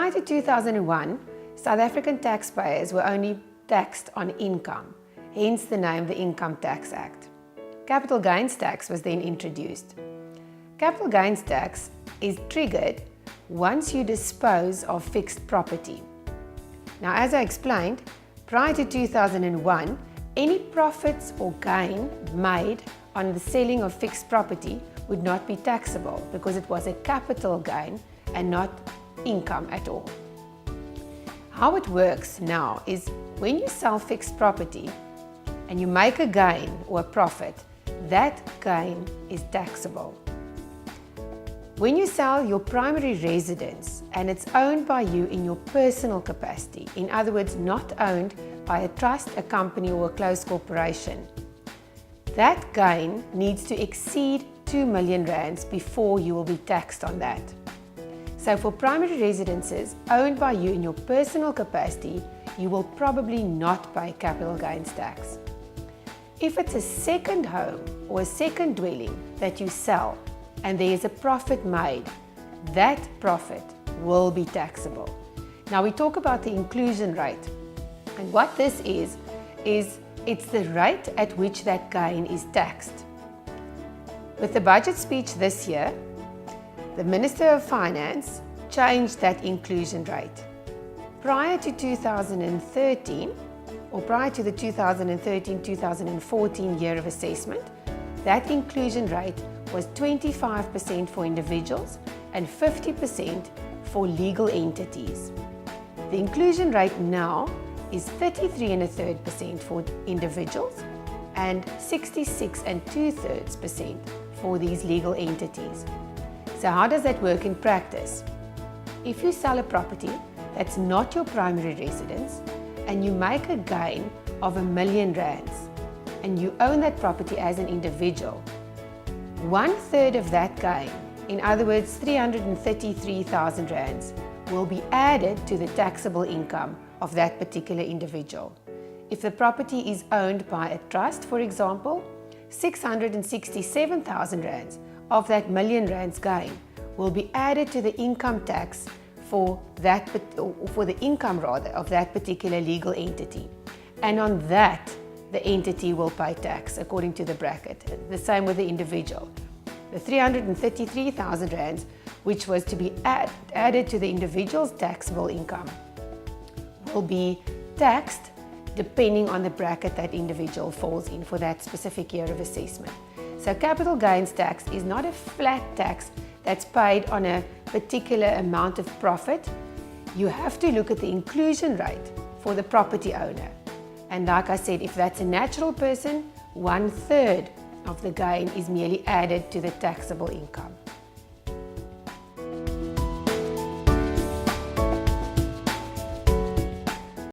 Prior to 2001, South African taxpayers were only taxed on income, hence the name the Income Tax Act. Capital gains tax was then introduced. Capital gains tax is triggered once you dispose of fixed property. Now, as I explained, prior to 2001, any profits or gain made on the selling of fixed property would not be taxable because it was a capital gain and not income at all. How it works now is when you sell fixed property and you make a gain or a profit, that gain is taxable. When you sell your primary residence and it's owned by you in your personal capacity, in other words, not owned by a trust, a company or a closed corporation, that gain needs to exceed 2 million rands before you will be taxed on that. So for primary residences owned by you in your personal capacity, you will probably not pay capital gains tax. If it's a second home or a second dwelling that you sell and there is a profit made, that profit will be taxable. Now we talk about the inclusion rate, and what this is it's the rate at which that gain is taxed. With the budget speech this year, the Minister of Finance changed that inclusion rate. Prior to 2013, or prior to the 2013-2014 year of assessment, that inclusion rate was 25% for individuals and 50% for legal entities. The inclusion rate now is 33.33% for individuals and 66.23% for these legal entities. So how does that work in practice? If you sell a property that's not your primary residence and you make a gain of R1 million and you own that property as an individual, 1/3 of that gain, in other words 333,000 rands, will be added to the taxable income of that particular individual. If the property is owned by a trust, for example, 667,000 rands of that R1 million gain will be added to the income tax for the income of that particular legal entity. And on that, the entity will pay tax according to the bracket. The same with the individual. The 333,000 rands, which was to be added to the individual's taxable income, will be taxed depending on the bracket that individual falls in for that specific year of assessment. So capital gains tax is not a flat tax that's paid on a particular amount of profit. You have to look at the inclusion rate for the property owner. And like I said, if that's a natural person, 1/3 of the gain is merely added to the taxable income.